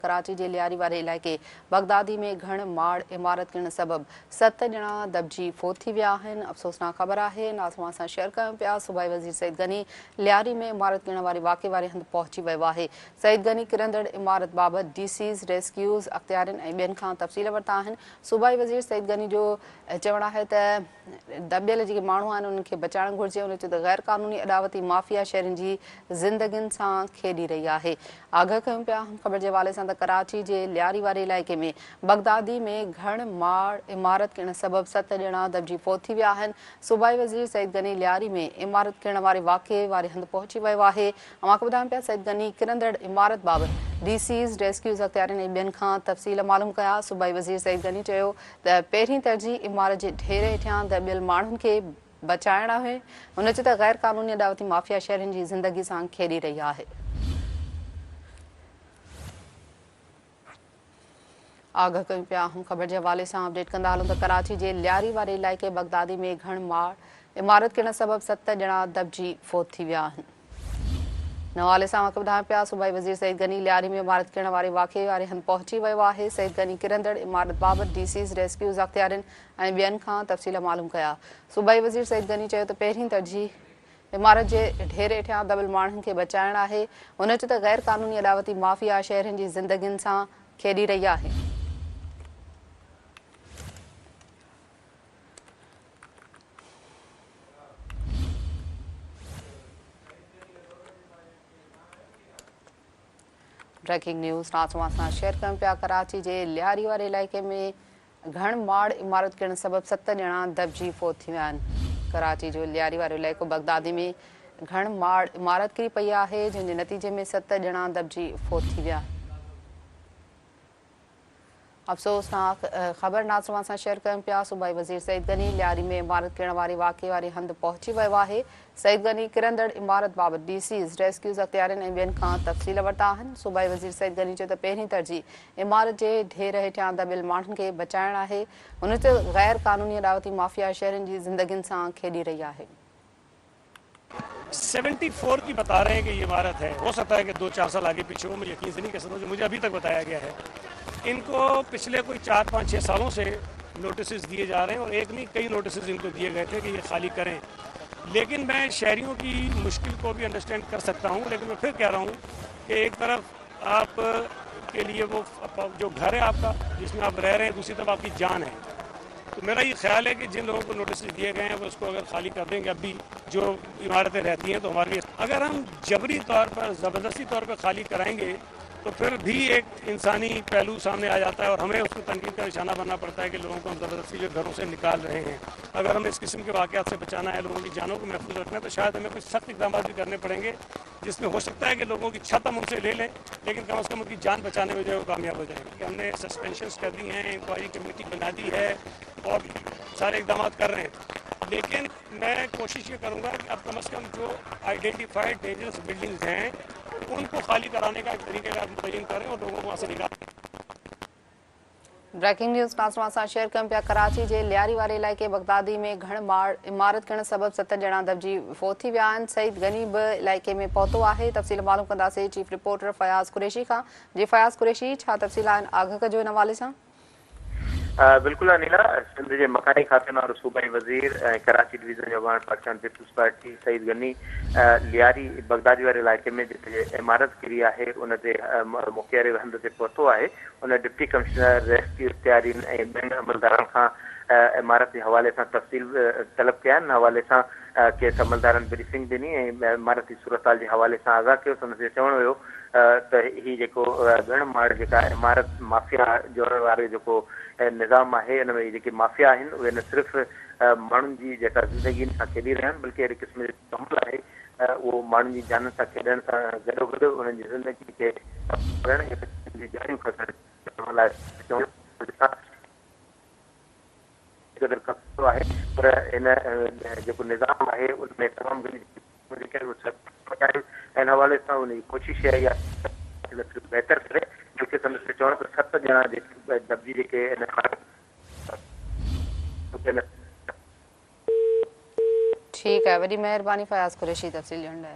कराची के लियारी वारे इलाके बगदादी में घण माड़ इमारत किरण सबब 7 ॼणा दबजी फोत थी विया आहिनि। अफ़सोसनाक ख़बर आहे। नाज़िमा सां शेयर कयूं पिया। सूबाई वज़ीर सईद गनी लियारी में इमारत किरण वारे वाक़े वारे हंधि पहुची वियो आहे। सईद गनी किरंदड़ इमारत बाबति डीसीज़ रेस्क्यूज़ अख़्तियारनि ऐं ॿियनि खां तफ़सील वरिता आहिनि। सूबाई वज़ीर सईद गनी जो चवणु आहे त दबियल जेके माण्हू आहिनि उन्हनि खे बचाइणु घुरिजे। उन चयो त ग़ैर क़ानूनी अॾावती माफ़िया शहरनि जी ज़िंदगियुनि सां खेॾी रही आहे। आगाह कयूं पिया ख़बर जे हवाले सां कराची के लियारी वारे इलाके में बगदादी में घण माड़ इमारत किरण सबब 7 ॼणा दबजी फोत थी विया आहिनि। सूबाई वज़ीर सईद गनी लियारी में इमारत किरण वारे वाक़े वारे हंधि पहुची वियो आहे। अवांखे ॿुधायूं पिया सईद गनी किरंदड़ इमारत बाबति डीसीज़ रेस्क्यूज़ अख़्तियारनि ऐं ॿियनि खां तफ़सील मालूम कया। सूबाई वज़ीर सईद गनी चयो त पहिरीं तरजीह इमारत जे ढेर हेठियां दबियल माण्हुनि खे बचाइणु आहे। हुन चयो त ग़ैर क़ानूनी अॾावती माफ़िया शहरनि जी ज़िंदगी सां खेॾी रही आहे। आगाह कयूं पिया ख़बर के हवाले से अपडेट कंदा हलूं त कराची के लियारी वारे इलाके बगदादी में घण माड़ इमारत किरण सबब 7 ॼणा दबजी फोत थी विया आहिनि। हवाले से ॿुधायूं पिया सूबाई वज़ीर सईद गनी लियारी में इमारत किरण वारे वाक़े वारे हंधि पहुची वियो आहे। सईद गनी किरंदड़ इमारत बाबति डीसीज़ रेस्क्यूज़ अख़्तियारनि ऐं ॿियनि खां तफ़सील मालूम कया। सूबाई वज़ीर सईद गनी चयो त पहिरीं तरजीह इमारत जे ढेर हेठियां दबियल माण्हुनि खे बचाइणु आहे। हुन चयो त ग़ैर क़ानूनी अॾावती माफ़िया शहरनि जी ज़िंदगियुनि सां खेॾी रही आहे। ब्रेकिंग न्यूज़ नाज़िमा सां शेयर कयूं पिया। कराची के लियारी वारे इलाके में घण माड़ इमारत किरण सबब 7 ॼणा दबजी फोत थी विया आहिनि। कराची जो लियारी वारो इलाइक़ो बगदादी में घण माड़ इमारत किरी पई आहे, जंहिंजे नतीजे में 7 ॼणा दबजी फोत थी विया। अफ़सोसनाक ख़बर नाज़िमा सां शेयर कयूं पिया। सूबाई वज़ीर सईद गनी लियारी में इमारत किरण वारे वाक़े वारे हंधि पहुची वियो आहे। सईद गनी किरंदड़ इमारत बाबति डीसीज़ रेस्क्यूज़ अख़्तियारनि ऐं ॿियनि खां तफ़सील वरिता आहिनि। सूबाई वज़ीर सईद गनी चयो त पहिरीं तरजीह इमारत जे ढेर हेठियां दबियल माण्हुनि खे बचाइणु आहे। हुन चयो ग़ैर क़ानूनी अॾावती माफ़िया शहरनि जी ज़िंदगियुनि सां खेॾी रही आहे। 74 की बता रहे हैं कि ये इमारत है। हो सकता है कि 2-4 साल आगे पीछे हो, मुझे यकीन से नहीं कह सकता। मुझे अभी तक बताया गया है इनको पिछले कोई 4-5-6 सालों से नोटिस दिए जा रहे हैं और एक नहीं कई नोटिस इनको दिए गए थे कि ये खाली करें। लेकिन मैं शहरियों की मुश्किल को भी अंडरस्टैंड कर सकता हूँ, लेकिन मैं फिर कह रहा हूँ कि एक तरफ आप के लिए वो जो घर है आपका जिसमें आप रह रहे हैं, दूसरी तरफ आपकी जान है। तो मेरा ये ख्याल है कि जिन लोगों को नोटिस दिए गए हैं वो उसको अगर खाली कर देंगे अभी जो इमारतें रहती हैं तो हमारे लिए, अगर हम जबरी तौर पर ज़बरदस्ती तौर पर खाली कराएंगे तो फिर भी एक इंसानी पहलू सामने आ जाता है और हमें उसको तनकीद का निशाना बनना पड़ता है कि लोगों को हम ज़बरदस्ती जो घरों से निकाल रहे हैं। अगर हमें इस किस्म के वाक़यात से बचाना है, लोगों की जानों को महफूज रखना है, तो शायद हमें कुछ सख्त इक़दाम भी करने पड़ेंगे जिसमें हो सकता है कि लोगों की छत हम उनसे ले लें, लेकिन कम अज़ कम उनकी जान बचाने में जो है वो कामयाब हो जाएंगे। हमने सस्पेंशन कर दी हैं, इंक्वायरी कमेटी बना दी है और सारे इक़दाम कर रहे हैं। लेकिन मैं कोशिश ये करूँगा कि अब कम अज़ कम जो आइडेंटिफाइड डेंजरस बिल्डिंग्स हैं उनको खाली कराने का एक तरीका मुतय्यन करें और लोगों को वहाँ से निकालें। ब्रेकिंग न्यूज़ नाज़िमा सां शेयर कयूं पिया। कराची के लियारी वारे इलाके बगदादी में घण माड़ इमारत किरण सबब 7 ॼणा दबजी फोत थी विया आहिनि। सईद गनी बि इलाइक़े में पहुतो आहे। तफ़सील मालूम कंदासीं चीफ रिपोर्टर फयाज़ कुरैशी खां। जी फयाज़ कुरैशी, छा तफ़सील आहिनि? आगाह कजो इन हवाले सां। बिल्कुल अनिला, सिंध के मकानी खातना और सूबाई वजीर कराची डिवीजन जो Pakistan peoples party Saeed Ghani Lyari Baghdadi वारे इलाके में जिते इमारत किरी है उन मुखियारे हंध से पहुतो है। उन डिप्टी कमिश्नर रेस्क्यू इख्तियारीन ऐं ॿियनि अमलदारनि खां इमारत के हवाले से तफ़सील तलब कया। हवाले से केस अमलदारनि ब्रीफिंग ॾिनी ऐं इमारत की सूरत हाल के हवाले से आगाह कयो। उनते चवणो हुयो त ही जेको घण माड़ जेका इमारत माफ़िया जोड़ण वारो जेको निज़ाम है, इन में जेके माफ़िया आहिनि उहे न सिर्फ़ माण्हुनि जी जेका ज़िंदगियुनि सां खेॾी रहिया आहिनि, बल्कि अहिड़े क़िस्म जो अमल आहे उहो माण्हुनि जी जाननि सां खेॾण सां गॾोगॾु उन्हनि जी ज़िंदगी खे जारियूं खसण लाइ आहे। पर इन जेको निज़ाम आहे उनमें तमामु घणी इन हवाले से उन कोशिश है या बेहतर करे, क्योंकि संदसि चवण त 7 ॼणा दबजी जेके ठीक है, वॾी महिरबानी फयाज़ कुरैशी तफ़सील ॾियण लाइ।